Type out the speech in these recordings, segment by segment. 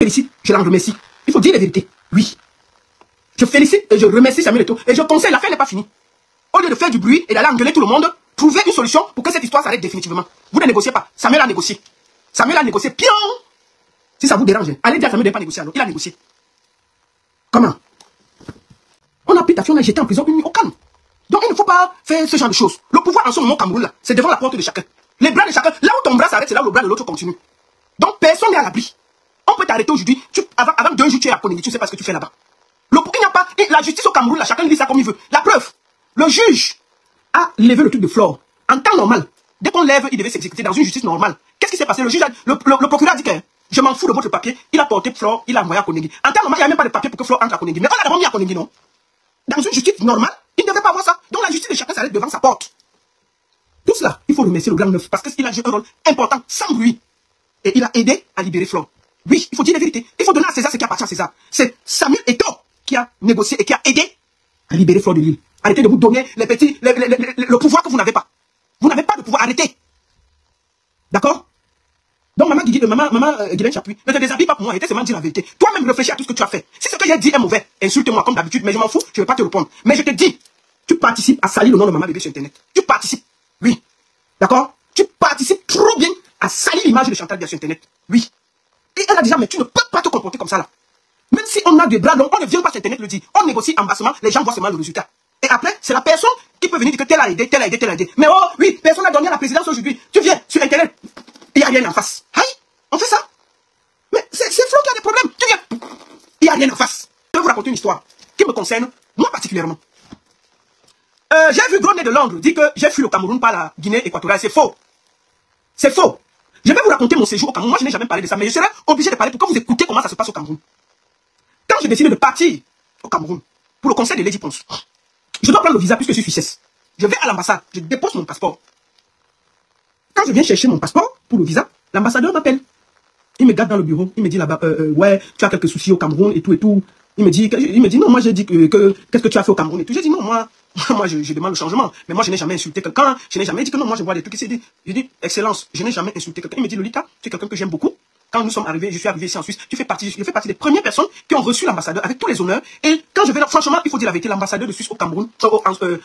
félicite, je l'en remercie. Il faut dire la vérité. Oui. Je félicite et je remercie Samuel Eto'o. Et je conseille, l'affaire n'est pas finie. Au lieu de faire du bruit et d'aller engueuler tout le monde, trouvez une solution pour que cette histoire s'arrête définitivement. Vous ne négociez pas. Samuel a négocié. Samuel a négocié. Pion. Si ça vous dérange, allez dire à Samuel de ne pas négocier alors. Il a négocié. Comment? On a pris ta fille, on a jeté en prison une nuit au calme. Donc il ne faut pas faire ce genre de choses. Le pouvoir en ce moment au Cameroun, là, c'est devant la porte de chacun. Les bras de chacun, là où ton bras s'arrête, c'est là où le bras de l'autre continue. Donc personne n'est à l'abri. On peut t'arrêter aujourd'hui. Avant 2 jours, tu es à Koningui, tu ne sais pas ce que tu fais là-bas. Il n'y a pas. Et la justice au Cameroun, là, chacun dit ça comme il veut. La preuve, le juge a levé le truc de Flore. En temps normal, dès qu'on lève, il devait s'exécuter dans une justice normale. Qu'est-ce qui s'est passé? Le juge, le procureur a dit que je m'en fous de votre papier. Il a porté Flore, il a envoyé à Koningui. En temps normal, il n'y a même pas de papier pour que Flore entre à Koningui. Mais on l'a d'abord mis à Koningui, non? Dans une justice normale, il ne devait pas avoir ça. Donc la justice de chacun s'arrête devant sa porte. Tout cela, il faut remercier le grand neuf parce qu'il a joué un rôle important, sans bruit. Et il a aidé à libérer Flore. Oui, il faut dire la vérité. Il faut donner à César ce qui appartient à César. C'est Samuel Eto'o qui a négocié et qui a aidé à libérer Flore de Lille. Arrêtez de vous donner le pouvoir que vous n'avez pas. Vous n'avez pas de pouvoir, arrêtez. D'accord? Donc maman Guylaine Chapuis, ne te déshabille pas pour moi, arrêtez seulement dire la vérité. Toi-même réfléchis à tout ce que tu as fait. Si ce que j'ai dit est mauvais, insulte-moi comme d'habitude, mais je m'en fous, je ne vais pas te répondre. Mais je te dis, tu participes à salir le nom de maman bébé sur internet. Tu participes. Oui. D'accord? Tu participes trop bien à salir l'image de Chantal Biya sur internet. Oui. Et elle a déjà, mais tu ne peux pas te comporter comme ça là. Même si on a des bras longs, on ne vient pas sur internet le dire. On négocie en bassement, les gens voient seulement le résultat. Et après, c'est la personne qui peut venir dire que tel a aidé, tel a aidé, tel a aidé. Mais oh oui, personne n'a donné à la présidence aujourd'hui. Tu viens sur internet, il n'y a rien en face. Aïe, on fait ça. Mais c'est Flo qui a des problèmes. Tu viens, il n'y a rien en face. Je vais vous raconter une histoire qui me concerne, moi particulièrement. J'ai vu Gros-Nez de Londres dire que j'ai fui le Cameroun par la Guinée équatoriale. C'est faux. C'est faux. Je vais vous raconter mon séjour au Cameroun. Moi, je n'ai jamais parlé de ça, mais je serai obligé de parler pour que vous écoutiez comment ça se passe au Cameroun. Quand j'ai décidé de partir au Cameroun pour le conseil de Lady Ponce, je dois prendre le visa puisque je suis fichesse. Je vais à l'ambassade, je dépose mon passeport. Quand je viens chercher mon passeport pour le visa, l'ambassadeur m'appelle. Il me garde dans le bureau, il me dit là-bas, ouais, tu as quelques soucis au Cameroun et tout et tout. Il me dit non, moi j'ai dit que qu'est-ce que tu as fait au Cameroun et tout. J'ai dit non, moi je demande le changement. Mais moi je n'ai jamais insulté quelqu'un, je n'ai jamais dit que non, moi je vois des trucs ici. J'ai dit, excellence, je n'ai jamais insulté quelqu'un. Il me dit, Lolita, tu es quelqu'un que j'aime beaucoup. Quand nous sommes arrivés, je suis arrivé ici en Suisse, je fais partie des premières personnes qui ont reçu l'ambassadeur avec tous les honneurs. Et quand je vais là, franchement, il faut dire la vérité, l'ambassadeur de Suisse au Cameroun,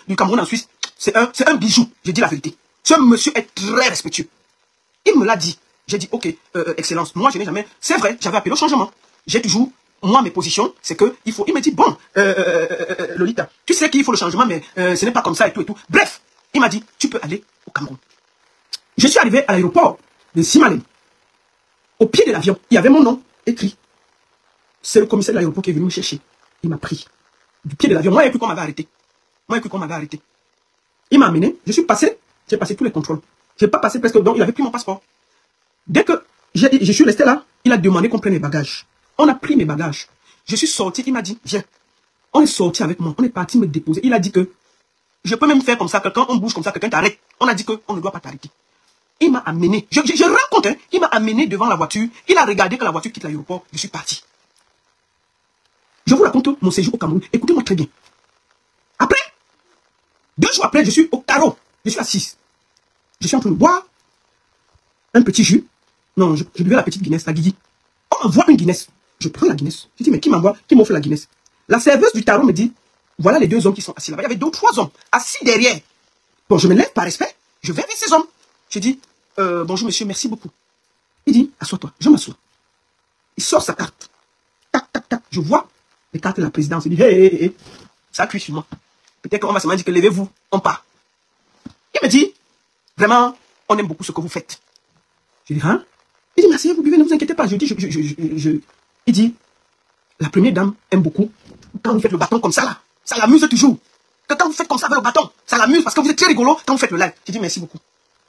du Cameroun en Suisse, c'est un bijou. Je dis la vérité. Ce monsieur est très respectueux. Il me l'a dit. J'ai dit, ok, excellence, moi je n'ai jamais... C'est vrai, j'avais appelé au changement. J'ai toujours... Moi, mes positions, c'est que il faut... Il me dit, bon, Lolita, tu sais qu'il faut le changement, mais ce n'est pas comme ça et tout et tout. Bref, il m'a dit, tu peux aller au Cameroun. Je suis arrivé à l'aéroport de Simalem. Au pied de l'avion, il y avait mon nom écrit. C'est le commissaire de l'aéroport qui est venu me chercher. Il m'a pris du pied de l'avion. Moi, il a cru qu'on m'avait arrêté. Il m'a amené. Je suis passé. J'ai passé tous les contrôles. Je n'ai pas passé presque... Donc, il avait pris mon passeport. Dès que je suis resté là, il a demandé qu'on prenne mes bagages. On a pris mes bagages. Je suis sorti. Il m'a dit, viens. On est sorti avec moi. On est parti me déposer. Il a dit que je peux même faire comme ça. Quand on bouge comme ça, quelqu'un t'arrête. On a dit qu'on ne doit pas t'arrêter. Il m'a amené, je rencontre, hein, il m'a amené devant la voiture, il a regardé que la voiture quitte l'aéroport, je suis parti. Je vous raconte mon séjour au Cameroun, écoutez-moi très bien. Après, 2 jours après, je suis au carreau, je suis assise. Je suis en train de boire un petit jus. Non, je buvais la petite Guinness, la Guigui. On m'envoie une Guinness. Je prends la Guinness. Je dis, mais qui m'offre la Guinness? La serveuse du tarot me dit, voilà les 2 hommes qui sont assis là-bas. Il y avait 2 ou 3 hommes assis derrière. Bon, je me lève par respect, je vais vers ces hommes. Je dis, bonjour monsieur, merci beaucoup. Il dit, assois-toi, je m'assois. Il sort sa carte. Tac, tac, tac. Je vois les cartes de la présidence. Il dit, hé, ça cuit sur moi. Peut-être qu'on va se dire que levez-vous, on part. Il me dit, vraiment, on aime beaucoup ce que vous faites. Je dis, hein? Il dit, merci, vous buvez, ne vous inquiétez pas. Je dis, il dit, la première dame aime beaucoup quand vous faites le bâton comme ça là. Ça l'amuse toujours. Que quand vous faites comme ça avec le bâton, ça l'amuse parce que vous êtes très rigolo quand vous faites le live. Je dis, merci beaucoup.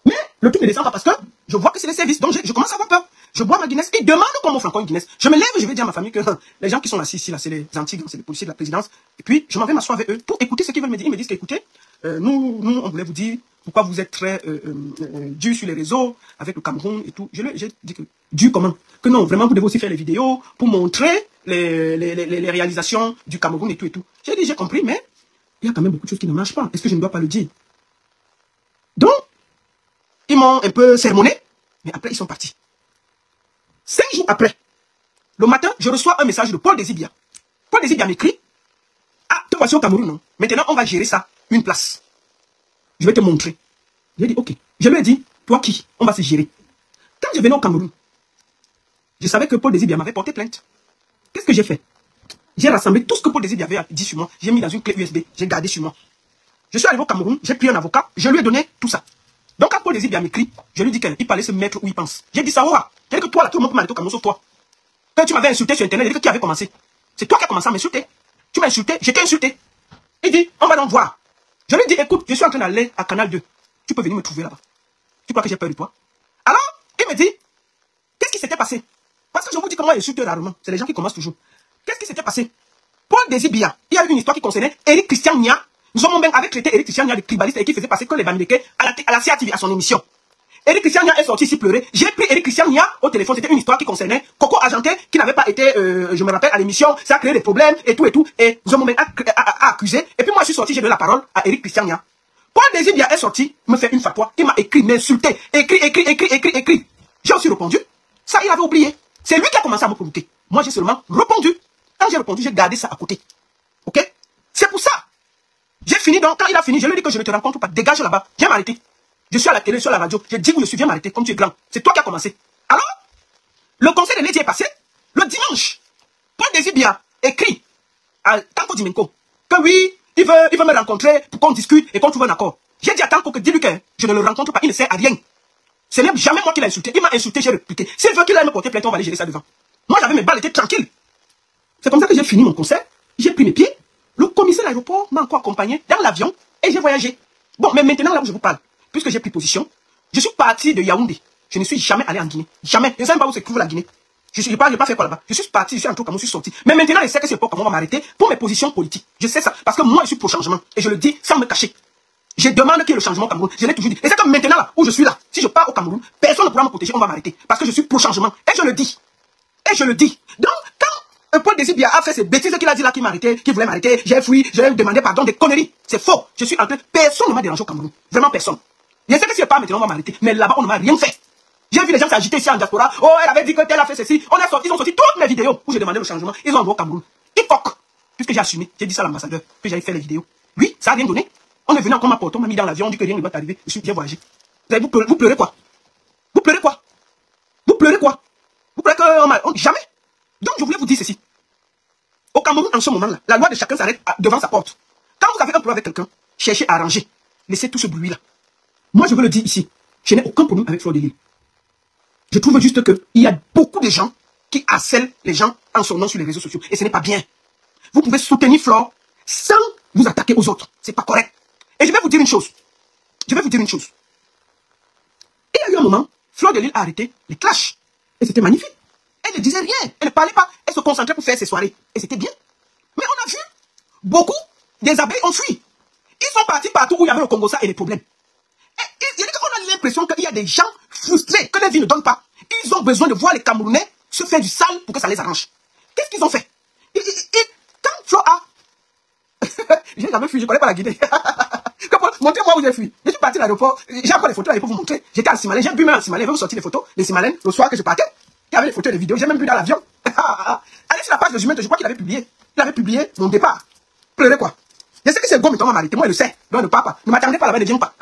Mais le truc ne descend pas parce que je vois que c'est les services. Donc je commence à avoir peur. Je bois ma Guinness et demande qu'on m'offre encore une Guinness. Je me lève et je vais dire à ma famille que les gens qui sont assis ici, là, c'est les Antigres, c'est les policiers de la présidence. Et puis, je m'en vais m'asseoir avec eux pour écouter ce qu'ils veulent me dire. Ils me disent qu'écoutez, nous, on voulait vous dire pourquoi vous êtes très dur sur les réseaux avec le Cameroun et tout. J'ai dit que, dur comment? Que non, vraiment, vous devez aussi faire les vidéos pour montrer les réalisations du Cameroun et tout et tout. J'ai dit, j'ai compris, mais il y a quand même beaucoup de choses qui ne marchent pas. Est-ce que je ne dois pas le dire? Donc, ils m'ont un peu sermonné, mais après, ils sont partis. 5 jours après, Le matin, je reçois un message de Paul Désibia. Paul Désibia m'écrit, ah, te voici au Cameroun, non? Maintenant, on va gérer ça, une place. Je vais te montrer. J'ai dit, ok. Je lui ai dit, toi qui? On va se gérer. Quand je venais au Cameroun, je savais que Paul Désibia m'avait porté plainte. Qu'est-ce que j'ai fait? J'ai rassemblé tout ce que Paul Désibia avait dit sur moi. J'ai mis dans une clé USB. J'ai gardé sur moi. Je suis arrivé au Cameroun. J'ai pris un avocat. Je lui ai donné tout ça. Donc quand Paul Désibia m'écrit, je lui dis qu'il fallait se mettre où il pense. J'ai dit ça, j'ai dit que toi là, tout le monde peut m'arrêter au Cameroun sauf toi. Quand tu m'avais insulté sur Internet, j'ai dit que qui avait commencé? C'est toi qui as commencé à m'insulter. Tu m'as insulté, j'étais insulté. Il dit, on va donc voir. Je lui dis, écoute, je suis en train d'aller à Canal 2. Tu peux venir me trouver là-bas. Tu crois que j'ai peur de toi? Alors, il me dit, qu'est-ce qui s'était passé? Parce que je vous dis que moi, j'insulte rarement. C'est les gens qui commencent toujours. Qu'est-ce qui s'était passé? Paul Désibia, il y a eu une histoire qui concernait Eric Christian Nia. Zomomben avait traité Eric Christian Nia de tribaliste et qui faisait passer que les Bamileke à la CATV, à son émission. Eric Christian Nia est sorti ici pleurer. J'ai pris Eric Christian Nia au téléphone. C'était une histoire qui concernait Coco Argenté qui n'avait pas été, je me rappelle, à l'émission. Ça a créé des problèmes et tout et tout. Et Zomomben a accusé. Et puis moi, je suis sorti, j'ai donné la parole à Eric Christian Nia. Paul Désibia est sorti, me fait une fatwa. Il m'a écrit, m'insulté. Écrit. J'ai aussi répondu. Ça, il avait oublié. C'est lui qui a commencé à me provoquer. Moi, j'ai seulement répondu. Quand j'ai répondu, j'ai gardé ça à côté. Ok? C'est pour ça. J'ai fini donc, quand il a fini, je lui ai dit que je ne te rencontre pas. Dégage là-bas. Viens m'arrêter. Je suis à la télé, sur la radio. J'ai dit où je suis, viens m'arrêter, comme tu es grand. C'est toi qui as commencé. Alors, le conseil de Lady est passé. Le dimanche, Paul Désibia écrit à Tanko Dimenko que oui, il veut me rencontrer pour qu'on discute et qu'on trouve un accord. J'ai dit à Tanko que dis-lui que je ne le rencontre pas, il ne sert à rien. Ce n'est jamais moi qui l'ai insulté. Il m'a insulté, j'ai répliqué. S'il veut qu'il aille me porter plainte, on va aller gérer ça devant. Moi, j'avais mes balles, j'étais tranquille. C'est comme ça que j'ai fini mon concert. J'ai pris mes pieds. Le commissaire de l'aéroport m'a encore accompagné dans l'avion et j'ai voyagé. Bon, mais maintenant, là où je vous parle, puisque j'ai pris position, je suis parti de Yaoundé. Je ne suis jamais allé en Guinée. Jamais. Je ne sais même pas où se trouve la Guinée. Je n'ai pas fait quoi là-bas. Je suis parti, je suis entré au Cameroun, je suis sorti. Mais maintenant, je sais que c'est pas comment on va m'arrêter pour mes positions politiques. Je sais ça. Parce que moi, je suis pour le changement. Et je le dis sans me cacher. Je demande qu'il y ait le changement au Cameroun. Je l'ai toujours dit. Et c'est que maintenant, là, où je suis là, si je pars au Cameroun, personne ne pourra me protéger, on va m'arrêter. Parce que je suis pour le changement. Et je le dis. Et je le dis. Donc, quand Paul Désibia a fait ces bêtises qu'il a dit là, qu'il m'arrêtait, qu'il voulait m'arrêter, j'ai fui, j'ai demandé pardon, des conneries. C'est faux. Je suis entré. Personne ne m'a dérangé au Cameroun. Vraiment personne. Je sais que si je pars maintenant, on va m'arrêter. Mais là-bas, on ne m'a rien fait. J'ai vu les gens s'agiter ici en diaspora. Oh, elle avait dit que tel a fait ceci. Ils ont sorti toutes mes vidéos où j'ai demandé le changement. Ils ont envoyé au Cameroun. Quiconque. Puisque j'ai assumé. J'ai dit ça à l'ambassadeur que j'allais faire les vidéos. Oui, ça n'a rien donné. On est venu encore m'apporter, on m'a mis dans l'avion, on dit que rien ne va t'arriver. J'ai voyagé. Vous pleurez quoi? Vous pleurez quoi? Vous pleurez quoi? Vous pleurez que... Jamais. Donc je voulais vous dire ceci. Au Cameroun, en ce moment-là, la loi de chacun s'arrête devant sa porte. Quand vous avez un problème avec quelqu'un, cherchez à arranger. Laissez tout ce bruit-là. Moi, je veux le dire ici. Je n'ai aucun problème avec Fleur de Lys. Je trouve juste qu'il y a beaucoup de gens qui harcèlent les gens en son nom sur les réseaux sociaux. Et ce n'est pas bien. Vous pouvez soutenir Fleur sans vous attaquer aux autres. C'est pas correct. Et je vais vous dire une chose. Il y a eu un moment, Fleur de Lys a arrêté les clashs. Et c'était magnifique. Elle ne disait rien. Elle ne parlait pas. Elle se concentrait pour faire ses soirées. Et c'était bien. Mais on a vu, beaucoup des abeilles ont fui. Ils sont partis partout où il y avait le Congo et les problèmes. Et on a l'impression qu'il y a des gens frustrés, que les vies ne donnent pas. Ils ont besoin de voir les Camerounais se faire du sale pour que ça les arrange. Qu'est-ce qu'ils ont fait? Et quand Fleur a... J'ai jamais fui, je ne connais pas la Guinée. Montrez-moi où j'ai fui. Je suis parti à l'aéroport. J'ai encore les photos là pour vous montrer. J'étais à Simalène. J'ai bu même à Simalène. Je vais vous sortir les photos de Simalène le soir que je partais. Il y avait les photos et les vidéos. J'ai même bu dans l'avion. Allez sur la page de Jument, je crois qu'il avait publié. Il avait publié mon départ. Pleurez quoi? Je sais que c'est Gomme, Thomas m'arrêter. Moi, il le sait. Donc, ne parle pas. Ne m'attendez pas là-bas, ne viens pas.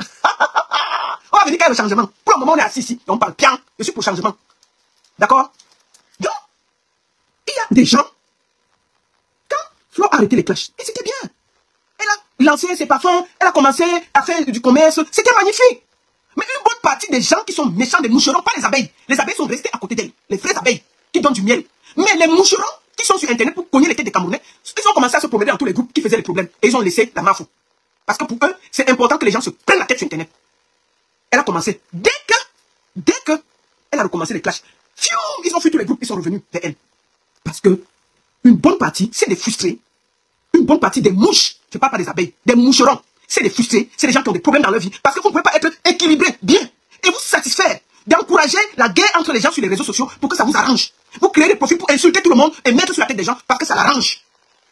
On va venir quand il y a le changement. Pour le moment, on est assis ici. On parle bien. Je suis pour le changement. D'accord? Donc, il y a des gens. Quand Flo a arrêté les clashs, et c'était bien. Elle a lancé ses parfums. Elle a commencé à faire du commerce. C'était magnifique. Mais une bonne partie des gens qui sont méchants, des moucherons, pas les abeilles. Les abeilles sont restés à côté d'elles. Les vraies abeilles qui donnent du miel. Mais les moucherons qui sont sur Internet pour cogner les têtes des Camerounais, ils ont commencé à se promener dans tous les groupes qui faisaient les problèmes. Et ils ont laissé la mafou. Parce que pour eux, c'est important que les gens se prennent la tête sur Internet. Elle a commencé. Dès que elle a recommencé les clashs, ils ont fui tous les groupes, ils sont revenus vers elle. Parce que une bonne partie, c'est des frustrés. Une bonne partie des mouches, je ne parle pas des abeilles, des moucherons. C'est des frustrés, c'est des gens qui ont des problèmes dans leur vie. Parce que vous ne pouvez pas être équilibré, bien, et vous satisfaire d'encourager la guerre entre les gens sur les réseaux sociaux pour que ça vous arrange. Vous créez des profils pour insulter tout le monde et mettre sur la tête des gens parce que ça l'arrange.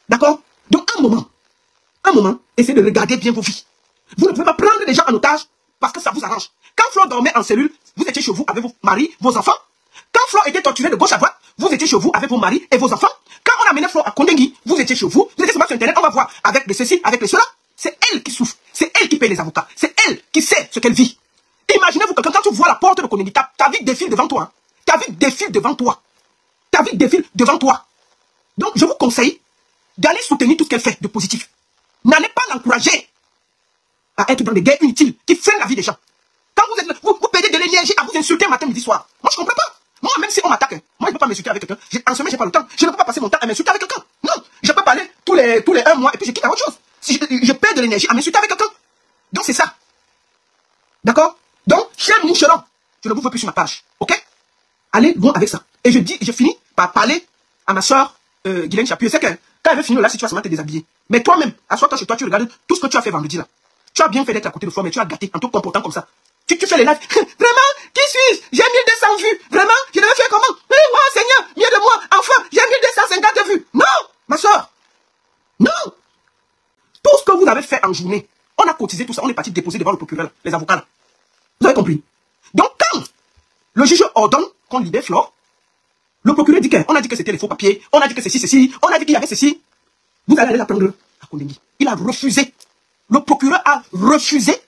D'accord? Donc un moment, essayez de regarder bien vos vies. Vous ne pouvez pas prendre les gens en otage parce que ça vous arrange. Quand Flo dormait en cellule, vous étiez chez vous avec vos maris, vos enfants. Quand Flo était torturé de gauche à droite, vous étiez chez vous avec vos maris et vos enfants. Quand on a mené Flo à Kondengui, vous étiez chez vous étiez sur Internet, on va voir avec les ceci, avec les cela. C'est elle qui souffre, c'est elle qui paye les avocats, c'est elle qui sait ce qu'elle vit. Imaginez-vous que quand tu vois la porte de Kondengui, ta vie défile devant toi. Hein. Ta vie défile devant toi. Ta vie défile devant toi. Donc je vous conseille d'aller soutenir tout ce qu'elle fait de positif. N'allez pas l'encourager à être dans des guerres inutiles qui freinent la vie des gens. Quand vous êtes là, vous perdez de l'énergie à vous insulter matin, midi, soir. Moi, je ne comprends pas. Moi, même si on m'attaque, moi, je ne peux pas m'insulter avec quelqu'un. En semaine, je n'ai pas le temps. Je ne peux pas passer mon temps à m'insulter avec quelqu'un. Non, je peux parler tous les 1 mois et puis je quitte à autre chose. Si je perds de l'énergie à m'insulter avec quelqu'un. Donc, c'est ça. D'accord? Donc, cher Moucheron, je ne vous veux plus sur ma page. Ok? Allez loin avec ça. Et je finis par parler à ma soeur Guylaine Chapuis. C'est que quand elle veut finir là, si tu vas seulement te déshabiller. Mais toi-même, assois-toi chez toi, tu regardes tout ce que tu as fait vendredi là. Tu as bien fait d'être à côté de Flo, mais tu as gâté en te comportant comme ça. Tu fais les lives. Vraiment, qui suis-je? J'ai 1200 vues. Vraiment, je devais faire comment? Mais moi, Seigneur, mieux de moi. Enfin, j'ai 1250 vues. Non, ma soeur. Non. Tout ce que vous avez fait en journée, on a cotisé tout ça. On est parti déposer devant le procureur, là, les avocats là. Vous avez compris? Donc, quand le juge ordonne qu'on libère Flo, le procureur dit qu'on a dit que c'était les faux papiers, on a dit que ceci, on a dit qu'il y avait ceci. Vous allez aller la prendre à Kondengui. Il a refusé. Le procureur a refusé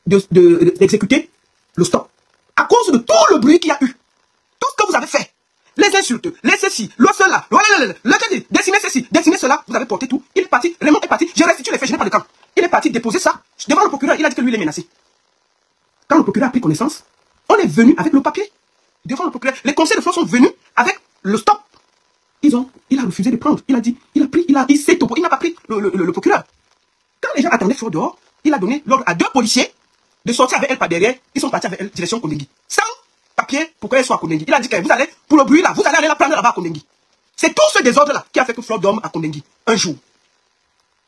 d'exécuter le stop. À cause de tout le bruit qu'il y a eu. Tout ce que vous avez fait. Les insultes, les ceci, le cela, le dessiner ceci, dessiner cela, vous avez porté tout. Il est parti, Raymond est parti, je restitue les faits, je n'ai pas de camp. Il est parti déposer ça devant le procureur, il a dit que lui il est menacé. Quand le procureur a pris connaissance, on est venu avec le papier. Devant le procureur, les conseils de Flo sont venus avec le stop. Il a refusé de prendre. Il a dit, il n'a pas pris le procureur. Quand les gens attendaient Flo dehors, il a donné l'ordre à 2 policiers de sortir avec elle par derrière. Ils sont partis avec elle, direction Kondengui. Sans papier pour qu'elle soit à Kondengui. Il a dit que vous allez, pour le bruit là, vous allez aller la prendre là-bas à Kondengui. C'est tout ce désordre là qui a fait que Flo dorme à Kondengui. Un jour.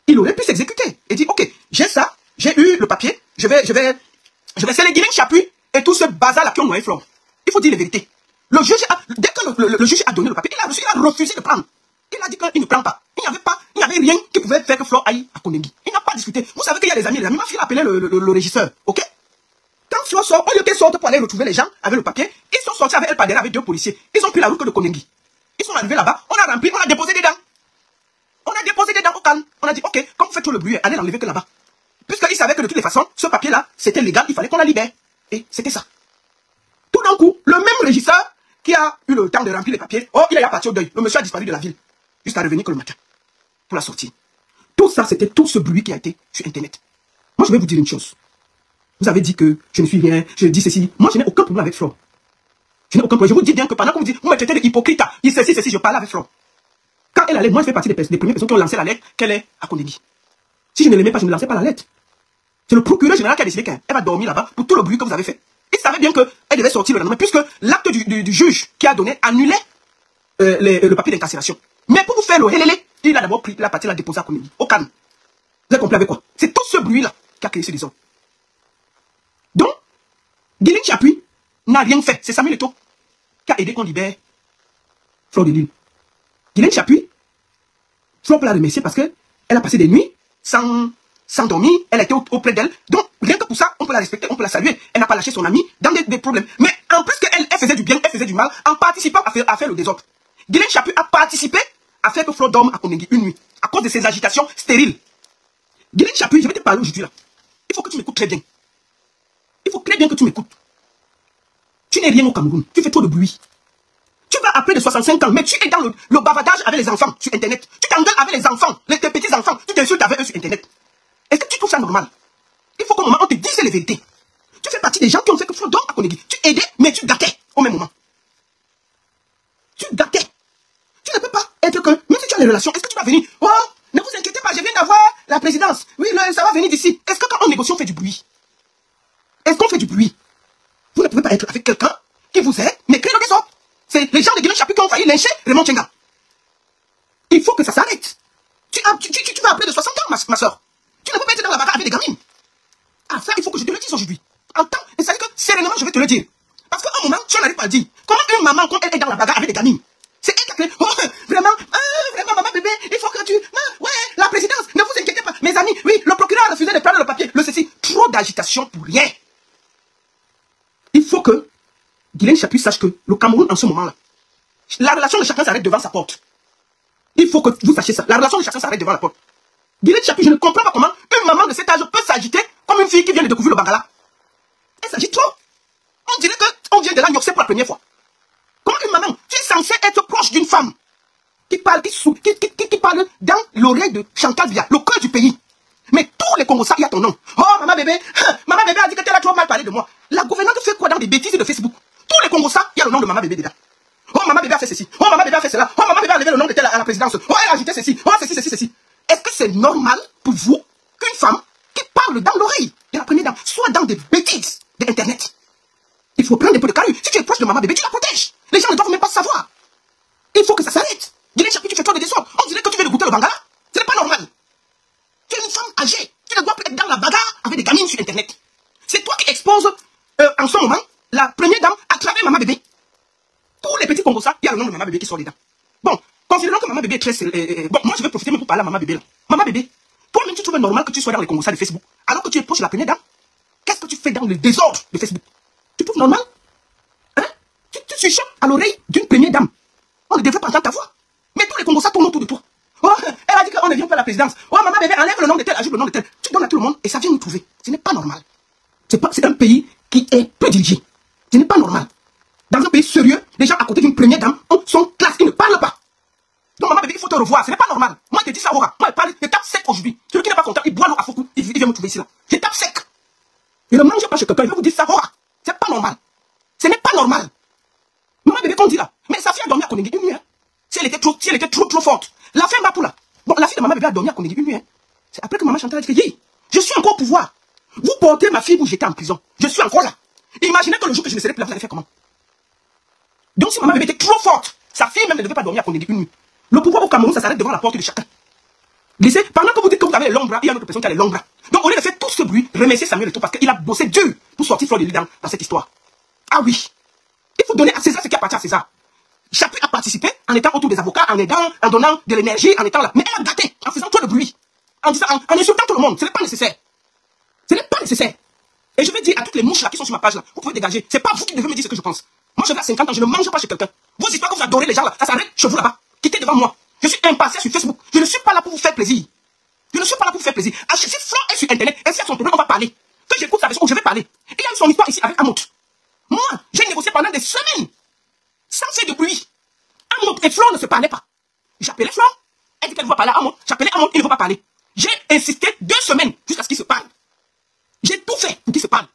Il aurait pu s'exécuter. Et dit, ok, j'ai ça, j'ai eu le papier, je vais, c'est les Guylaine Chapuis et tout ce bazar là qui ont noyé Flo. Il faut dire la vérité. Le juge dès que le juge a donné le papier, il a refusé de prendre. Il a dit qu'il ne prend pas. Il n'y avait rien qui pouvait faire que Flo aille à Kondengui. Il n'a pas discuté. Vous savez qu'il y a des amis. Ma fille a appelé le régisseur. Ok? Quand Flo sort, au lieu qu'elle sorte pour aller retrouver les gens avec le papier, ils sont sortis avec elle par derrière avec 2 policiers. Ils ont pris la route de Kondengui. Ils sont arrivés là-bas. On a rempli, on a déposé des dents. On a déposé des dents au calme. On a dit, ok, comme vous faites tout le bruit, allez l'enlever que là-bas. Puisqu'ils savaient que de toutes les façons, ce papier-là, c'était légal, il fallait qu'on la libère. Et c'était ça. Tout d'un coup, le même régisseur qui a eu le temps de remplir les papiers, il est parti au deuil. Le monsieur a disparu de la ville. Jusqu'à revenir que le matin. Pour la sortie. Tout ça, c'était tout ce bruit qui a été sur Internet. Moi, je vais vous dire une chose. Vous avez dit que je ne suis rien, je dis ceci. Moi, je n'ai aucun problème avec Flo. Je n'ai aucun problème. Je vous dis bien que pendant que vous dites, vous me traitez de hypocrite, il ceci, je parlais avec Flo. Quand elle allait, moi, je fais partie des premières personnes qui ont lancé la lettre qu'elle est à Kondengui. Si je ne l'aimais pas, je ne lançais pas la lettre. C'est le procureur général qui a décidé qu'elle va dormir là-bas pour tout le bruit que vous avez fait. Il savait bien qu'elle devait sortir le lendemain, puisque l'acte du juge qui a donné annulait le papier d'incarcération. Mais pour vous faire le hélélé, il a d'abord pris la partie, la déposée à Kondengui, au calme. Vous avez compris avec quoi? C'est tout ce bruit-là qui a créé ce désordre. Donc, Guylaine Chapuis n'a rien fait. C'est Samuel Eto'o qui a aidé qu'on libère Flo de Lille. Guylaine Chapuis, Flo peut la remercier parce qu'elle a passé des nuits sans dormir, elle était auprès d'elle. Donc, rien que pour ça, on peut la respecter, on peut la saluer. Elle n'a pas lâché son amie dans des problèmes. Mais en plus qu'elle faisait du bien, elle faisait du mal, en participant à faire le désordre. Guylaine Chapuis a participé à faire que Flo dorme à Kondengui une nuit, à cause de ses agitations stériles. Guylaine Chapuis, je vais te parler aujourd'hui là. Il faut que tu m'écoutes très bien. Il faut très bien que tu m'écoutes. Tu n'es rien au Cameroun, tu fais trop de bruit. Tu vas après de 65 ans, mais tu es dans le bavardage avec les enfants sur Internet. Tu t'engueules avec les enfants, tes petits-enfants, tu t'insultes avec eux sur Internet. Est-ce que tu trouves ça normal? Il faut qu'au moment où on te dise les vérités. Tu fais partie des gens qui ont fait que Flo dorme à Kondengui. Tu aidais, mais tu gâtais au même moment. Tu gâtais. Tu ne peux pas être que, même si tu as des relations, est-ce que tu vas venir? Oh, ne vous inquiétez pas, je viens d'avoir la présidence. Oui, ça va venir d'ici. Est-ce que quand on négocie, on fait du bruit? Est-ce qu'on fait du bruit? Vous ne pouvez pas être avec quelqu'un qui vous aide, mais crée le désordre. C'est les gens de Guylaine Chapuis qui ont failli lyncher Raymond Tchenga. Il faut que ça s'arrête. Tu vas appeler de 60 ans, ma soeur. Tu ne peux pas être dans la bagarre avec des gamines. Ah, ça, il faut que je te le dise aujourd'hui. Entends, et ça veut dire que sereinement, je vais te le dire. Parce qu'à un moment, tu n'arrives pas à dire. Comment une maman, quand elle est dans la bagarre avec des gamines, c'est elle qui a créé. Oh, vraiment, maman, bébé, il faut que tu. Ouais, la présidence, ne vous inquiétez pas. Mes amis, oui, le procureur a refusé de prendre le papier. Le ceci, trop d'agitation pour rien. Il faut que Guylaine Chapuis sache que le Cameroun, en ce moment-là, la relation de chacun s'arrête devant sa porte. Il faut que vous sachiez ça. La relation de chacun s'arrête devant la porte. Guylaine Chapuis, je ne comprends pas comment une maman de cet âge peut s'agiter comme une fille qui vient de découvrir le Bangala. Elle s'agite trop. On dirait qu'on vient de la Nyoxé pour la première fois. Comment une maman, tu es censée être proche d'une femme qui parle, qui parle dans l'oreille de Chantal Biya, le cœur du pays. Mais tous les Congos, il y a ton nom. Oh, maman bébé a dit que tu as trop mal parlé de moi. La gouvernante fait quoi dans des bêtises de Facebook? Tous les Congos, il y a le nom de maman bébé dedans. Oh, maman bébé a fait ceci. Oh, maman bébé a fait cela. Oh, maman bébé a levé le nom de telle à la présidence. Oh, elle a ajouté ceci. Oh, ceci. Est-ce que c'est normal pour vous qu'une femme qui parle dans l'oreille de la première dame soit dans des bêtises d'Internet? Il faut prendre un peu de carrure. Si tu es proche de maman bébé, tu la protèges. Les gens ne doivent même pas savoir. Il faut que ça s'arrête. Guylaine Chapuis, tu fais trop de désordre. On dirait que tu viens de goûter le Bangala. Ce n'est pas normal. Tu es une femme âgée. Tu ne dois plus être dans la bagarre avec des gamines sur Internet. C'est toi qui exposes en ce moment la première dame à travers maman bébé. Tous les petits Congosas, il y a le nom de maman bébé qui sort dedans. Bon, considérons que maman bébé est très... bon, moi je vais profiter même pour parler à maman bébé là. Maman bébé, toi-même tu trouves normal que tu sois dans les Congosas de Facebook alors que tu es proche de la première dame? Qu'est-ce que tu fais dans le désordre de Facebook? Tu trouves normal? Hein? Tu chuchotes à l'oreille d'une première dame. On ne devrait pas entendre ta voix. Mais tous les Congosas tournent autour de toi. Oh, elle a dit qu'on ne vient pas à la présidence. Oh, maman bébé, enlève le nom de tel, ajoute le nom de tel. Tu donnes à tout le monde et ça vient nous trouver. Ce n'est pas normal. C'est un pays qui est peu dirigé. Ce n'est pas normal. Dans un pays sérieux, les gens à côté d'une première dame sont classe qui ne parlent pas. Donc maman bébé, il faut te revoir. Ce n'est pas normal. Moi, je te dis ça, Aura. Moi, je tape sec aujourd'hui. Celui qui n'est pas content, il boit l'eau à Fokou. Il vient me trouver ici là. Je tape sec. Je ne mange pas chez quelqu'un. Il va vous dire ça, Aura. C'est pas normal. Ce n'est pas normal. Maman bébé, qu'on dit là. Mais sa fille a dormi à Koningui une nuit. Hein. Si elle était trop forte. La fille Mbapoula. Bon, la fille de maman bébé a dormi à Koningui une nuit. Hein. C'est après que maman Chantal a dit que je suis encore au pouvoir. Vous portez ma fille, vous jetez en prison. Je suis encore là. Imaginez que le jour que je ne serai plus là, vous allez faire comment? Donc si maman bébé était trop forte, sa fille même ne devait pas dormir à Koningui une nuit. Le pouvoir au Cameroun, ça s'arrête devant la porte de chacun. Laissez, pendant que vous dites que vous avez les longs bras, il y a une autre personne qui a les longs bras. Donc au lieu de faire tout ce bruit, remerciez Samuel Eto'o parce qu'il a bossé dur pour sortir Fleur de Lys dans cette histoire. Ah oui. Il faut donner à César ce qui appartient à César. Chapuis a participé en étant autour des avocats, en aidant, en donnant de l'énergie, en étant là. Mais elle a gâté, en faisant trop de bruit. En disant, en insultant tout le monde. Ce n'est pas nécessaire. Ce n'est pas nécessaire. Et je vais dire à toutes les mouches là qui sont sur ma page là, vous pouvez dégager. C'est pas vous qui devez me dire ce que je pense. Moi je vais à 50 ans, je ne mange pas chez quelqu'un. Vos histoires que vous adorez les gens là, ça s'arrête chez vous là-bas. Quittez devant moi. Je suis impatient sur Facebook. Je ne suis pas là pour vous faire plaisir. Je ne suis pas là pour vous faire plaisir. Si Flo est sur Internet, et si a son problème, on va parler. Que j'écoute sa version, je vais parler. Il y a eu son histoire ici avec Amout. Moi, j'ai négocié pendant des semaines. Sans faire de bruit. Amout et Flo ne se parlaient pas. J'appelais Flo. Elle dit qu'elle va parler à Amout. J'appelais Amout, il ne veut pas parler. J'ai insisté 2 semaines jusqu'à ce qu'ils se parlent. J'ai tout fait pour qu'ils se parlent.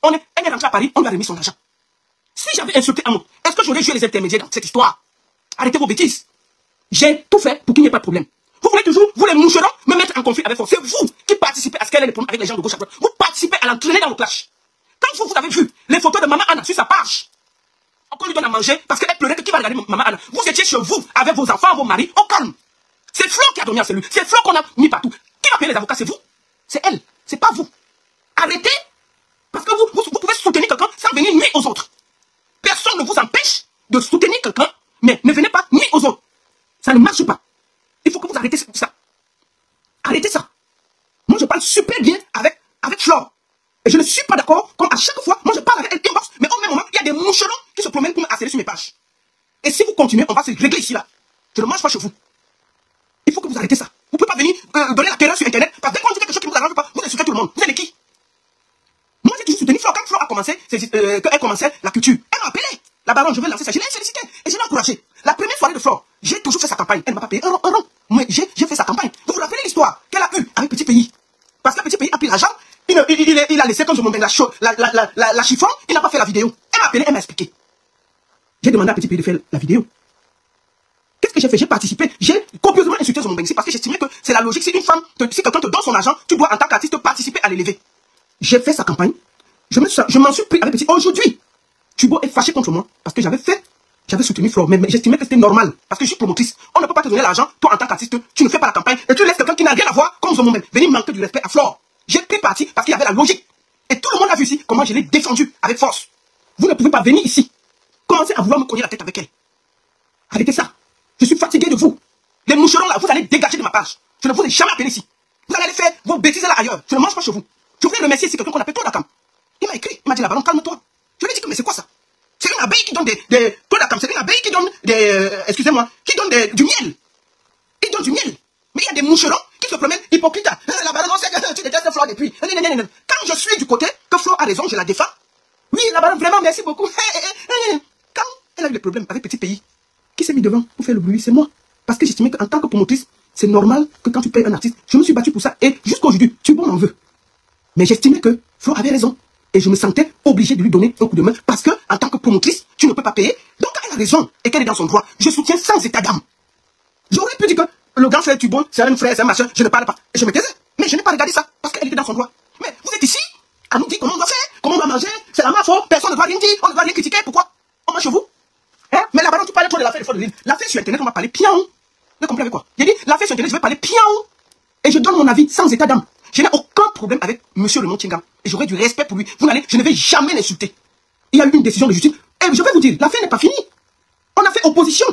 Elle est rentrée à Paris, on lui a remis son argent. Si j'avais insulté Amout, est-ce que j'aurais joué les intermédiaires dans cette histoire? Arrêtez vos bêtises. J'ai tout fait pour qu'il n'y ait pas de problème. Vous voulez toujours, vous les moucherons, me mettre en conflit avec vous. C'est vous qui participez à ce qu'elle ait des problèmes avec les gens de gauche à droite. Vous participez à l'entraîner dans le clash. Quand vous avez vu les photos de Maman Anna sur sa page, on lui donne à manger parce qu'elle pleurait que qui va regarder Maman Anna. Vous étiez chez vous avec vos enfants, vos maris, au calme. C'est Flo qui a dormi en cellule. C'est Flo qu'on a mis partout. Qui va payer les avocats? C'est vous. C'est elle. C'est pas vous. Arrêtez. Parce que vous pouvez soutenir quelqu'un sans venir nuire aux autres. Personne ne vous empêche de soutenir quelqu'un, mais ne venez pas nuire aux autres. Ça ne marche pas. Il faut que vous arrêtez ça. Arrêtez ça. Moi, je parle super bien avec Flore. Et je ne suis pas d'accord, comme à chaque fois, moi je parle avec elle inbox, mais au même moment, il y a des moucherons qui se promènent pour me harceler sur mes pages. Et si vous continuez, on va se régler ici, là. Je ne mange pas chez vous. Il faut que vous arrêtez ça. Vous ne pouvez pas venir donner la terreur sur Internet, parce que dès qu'on dit quelque chose qui ne vous arrange pas, vous insultez tout le monde. Vous êtes qui? Moi, j'ai toujours soutenu Flore. Quand Flore a commencé, qu'elle commençait la culture, elle m'a appelé. La baronne, je vais lancer ça. Je l'ai félicité et je l'ai encouragé. La première soirée de Flore, j'ai toujours fait sa campagne. Elle ne m'a pas payé un rond. Mais j'ai fait sa campagne. Vous vous rappelez l'histoire qu'elle a eue avec Petit Pays? Parce que Petit Pays a pris l'argent, il a laissé comme je m'en la chiffon, il n'a pas fait la vidéo. Elle m'a appelé, elle m'a expliqué. J'ai demandé à Petit Pays de faire la vidéo. Qu'est-ce que j'ai fait? J'ai participé, j'ai copieusement insulté Zomon Bensi parce que j'estimais que c'est la logique. Si une femme, si quelqu'un te donne son argent, tu dois en tant qu'artiste participer à l'élever. J'ai fait sa campagne. Je m'en suis pris avec Petit. Aujourd'hui, Tubo est fâché contre moi parce que j'avais soutenu Flore, mais j'estimais que c'était normal parce que je suis promotrice. On ne peut pas te donner l'argent, toi en tant qu'artiste, tu ne fais pas la campagne et tu laisses quelqu'un qui n'a rien à voir comme Zomon venir manquer du respect à Flore. J'ai pris parti parce qu'il y avait la logique. Et tout le monde a vu ici comment je l'ai défendu avec force. Vous ne pouvez pas venir ici. Commencez à vouloir me cogner la tête avec elle. Arrêtez ça. Je suis fatigué de vous. Les moucherons là, vous allez dégager de ma page. Je ne vous ai jamais appelé ici. Vous allez aller faire vos bêtises là ailleurs. Je ne mange pas chez vous. Je voudrais remercier ici quelqu'un qu'on appelle Tonakam. Il m'a écrit, il m'a dit la baronne, calme-toi. Je lui ai dit que mais c'est quoi ça? C'est une abeille qui donne toi, là, comme c'est une abeille qui donne excusez-moi, qui donne du miel. Il donne du miel. Mais il y a des moucherons qui se promènent hypocrites. La baronne, on sait que tu détestes Flo depuis. Quand je suis du côté que Flo a raison, je la défends. Oui, la baronne, vraiment, merci beaucoup. Quand elle a eu des problèmes avec Petit Pays, qui s'est mis devant pour faire le bruit? C'est moi. Parce que j'estimais qu'en tant que promotrice, c'est normal que quand tu payes un artiste, je me suis battu pour ça. Et jusqu'aujourd'hui, tu m'en veux. Mais j'estimais que Flo avait raison. Et je me sentais obligé de lui donner un coup de main. Parce que, en tant que promotrice, tu ne peux pas payer. Donc, elle a raison. Et qu'elle est dans son droit. Je soutiens sans état d'âme. J'aurais pu dire que le grand frère Tubon, c'est un frère, c'est un machin, je ne parle pas. Et je me taisais. Mais je n'ai pas regardé ça. Parce qu'elle était dans son droit. Mais vous êtes ici à nous dire comment on doit faire, comment on doit manger. C'est la ma faute. Personne ne doit rien dire. On ne doit rien critiquer. Pourquoi? On mange chez vous. Hein? Mais là-bas, tu parles trop de l'affaire de l'île. L'affaire sur Internet, on va parler pion. Vous comprenez quoi? J'ai dit, l'affaire sur Internet, je vais parler pion. Et je donne mon avis sans état d'âme. Je n'ai aucun problème avec monsieur le Montchenga. Et j'aurai du respect pour lui. Je ne vais jamais l'insulter. Il y a eu une décision de justice. Et je vais vous dire, l'affaire n'est pas finie. On a fait opposition.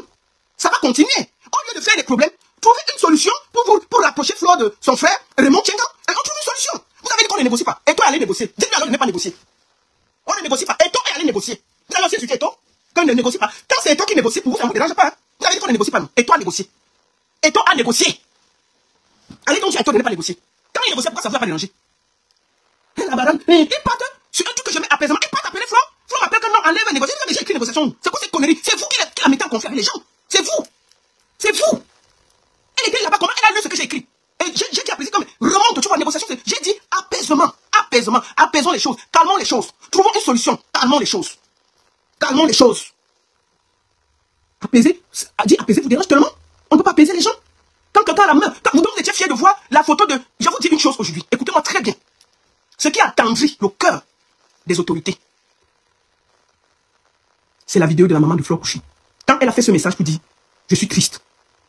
Ça va continuer. Au lieu de faire des problèmes, trouver une solution pour rapprocher Flo de son frère Raymond Tchenga. Et on trouve une solution. Vous avez dit qu'on ne négocie pas. Et toi, allez négocier. Dites-lui alors de ne pas négocier. On ne négocie pas. Et toi, allez négocier. Vous allez aussi insulter Eto qu'on ne négocie pas. Quand c'est Eto qui négocie, pour vous, ça ne vous dérange pas. Hein? Vous avez dit qu'on ne négocie pas, non? Et toi, négocier. Eto a négocié. Allez donc sur Eto de ne pas négocier. Quand il négocie, pourquoi ça ne vous a pas dérangé? La baronne, il parte sur un truc que je mets apaisement. Il part appeler Flo. Flo m'appelle que non, enlève la négociation. Il a déjà écrit négociation. C'est quoi cette connerie? C'est vous qui la mettez en conflit avec les gens. C'est vous. C'est vous. Elle écrit là-bas comment? Elle a lu ce que j'ai écrit. Et j'ai dit à plaisir comme remonte, tu vois, négociation. J'ai dit apaisement. Apaisement. Apaisons les choses. Calmons les choses. Trouvons une solution. Calmons les choses. Calmons les choses. Apaiser. Dit apaiser vous dérange tellement? On ne peut pas apaiser les gens. Quand quelqu'un a la main, quand vous étiez fiers de voir la photo de... Je vous dis une chose aujourd'hui. Écoutez-moi très bien. Ce qui a attendri le cœur des autorités, c'est la vidéo de la maman de Flo Kouchi. Quand elle a fait ce message pour dire, je suis triste,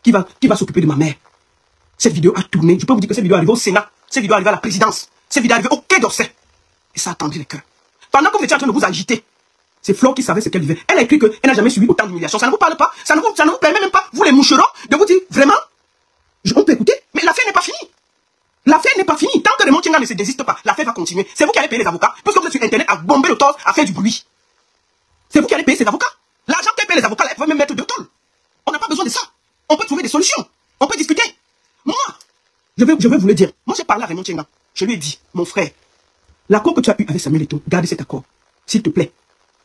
qui va s'occuper de ma mère. Cette vidéo a tourné. Je peux vous dire que cette vidéo est arrivée au Sénat. Cette vidéo est arrivée à la présidence. Cette vidéo est arrivée au Quai d'Orsay. Et ça a attendri le cœur. Pendant que vous étiez en train de vous agiter, c'est Flo qui savait ce qu'elle vivait. Elle a écrit qu'elle n'a jamais subi autant d'humiliation. Ça ne vous parle pas. Ça ne vous permet même pas, vous les moucherons, de vous dire, vraiment, on peut écouter, mais l'affaire n'est pas finie. L'affaire n'est pas finie. Tant que Raymond Tchenga ne se désiste pas, l'affaire va continuer. C'est vous qui allez payer les avocats, puisque vous êtes sur Internet à bomber le torse, à faire du bruit. C'est vous qui allez payer ces avocats. L'argent qu'elle paye les avocats, elle peut même mettre 2 tonnes. On n'a pas besoin de ça. On peut trouver des solutions. On peut discuter. Moi, je vais vous le dire. Moi, j'ai parlé à Raymond Tchenga. Je lui ai dit, mon frère, l'accord que tu as eu avec Samuel Eto'o, garde cet accord. S'il te plaît,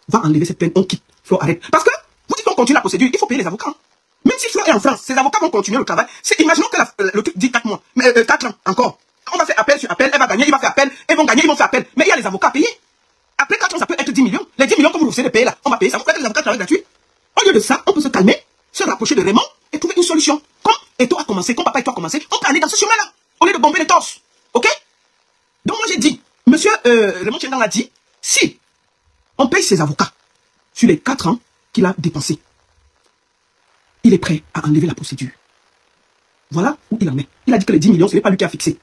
va enlever cette peine, on quitte. Flo, arrête. Parce que, vous dites qu'on continue la procédure, il faut payer les avocats. Même si Flo est en France, ses avocats vont continuer le travail. Imaginons que le truc dit 4 mois, mais 4 ans encore. On va faire appel sur appel, elle va gagner, il va faire appel, ils vont gagner, ils vont faire appel. Mais il y a les avocats à payer. Après 4 ans, ça peut être 10 millions. Les 10 millions que vous refusez de payer là, on va payer ça. Vous faites que les avocats travaillent gratuits. Au lieu de ça, on peut se calmer, se rapprocher de Raymond et trouver une solution. Comme Eto a commencé, comme papa Eto a commencé, on peut aller dans ce chemin-là, au lieu de bomber les torses. Ok? Donc moi j'ai dit, monsieur Raymond Tchenga a dit, si on paye ses avocats sur les 4 ans qu'il a dépensés, il est prêt à enlever la procédure. Voilà où il en est. Il a dit que les 10 millions, ce n'est pas lui qui a fixé.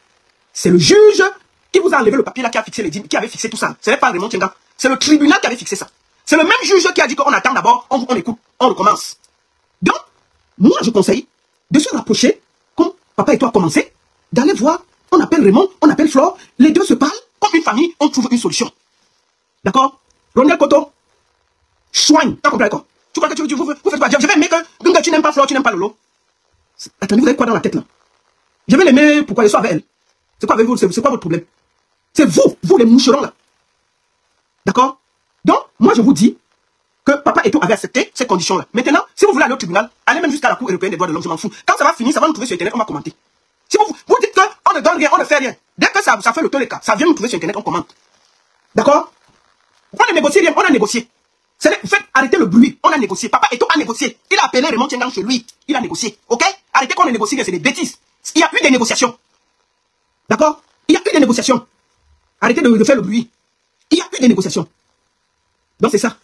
C'est le juge qui vous a enlevé le papier là, qui a fixé les 10, qui avait fixé tout ça. Ce n'est pas Raymond Tchenga. C'est le tribunal qui avait fixé ça. C'est le même juge qui a dit qu'on attend d'abord, on écoute, on recommence. Donc, moi je conseille de se rapprocher, comme papa et toi a commencé, d'aller voir, on appelle Raymond, on appelle Flore, les deux se parlent, comme une famille, on trouve une solution. D'accord? Ronel Koto, soigne, t'as compris quoi? Tu crois que vous faites quoi? Je vais aimer que tu n'aimes pas Flore, tu n'aimes pas Lolo. Attendez, vous avez quoi dans la tête là? Je vais l'aimer pourquoi je sois avec elle. C'est quoi avec vous? C'est quoi votre problème? C'est vous les moucherons là. D'accord? Donc, moi je vous dis que papa Eto avait accepté ces conditions-là. Maintenant, si vous voulez aller au tribunal, allez même jusqu'à la Cour européenne des droits de l'homme, je m'en fous. Quand ça va finir, ça va nous trouver sur Internet, on va commenter. Si vous dites qu'on ne donne rien, on ne fait rien. Dès que ça fait le tour des cas, ça vient nous trouver sur Internet, on commente. D'accord? On ne négocie rien, on a négocié. Vous faites arrêter le bruit, on a négocié. Papa Eto a négocié. Il a appelé Raymond Tchenga chez lui. Il a négocié. Ok? Arrêtez qu'on ne négocie rien, c'est des bêtises. Il y a eu des négociations. D'accord? Il y a eu des négociations. Arrêtez de faire le bruit. Il y a eu des négociations. Donc c'est ça.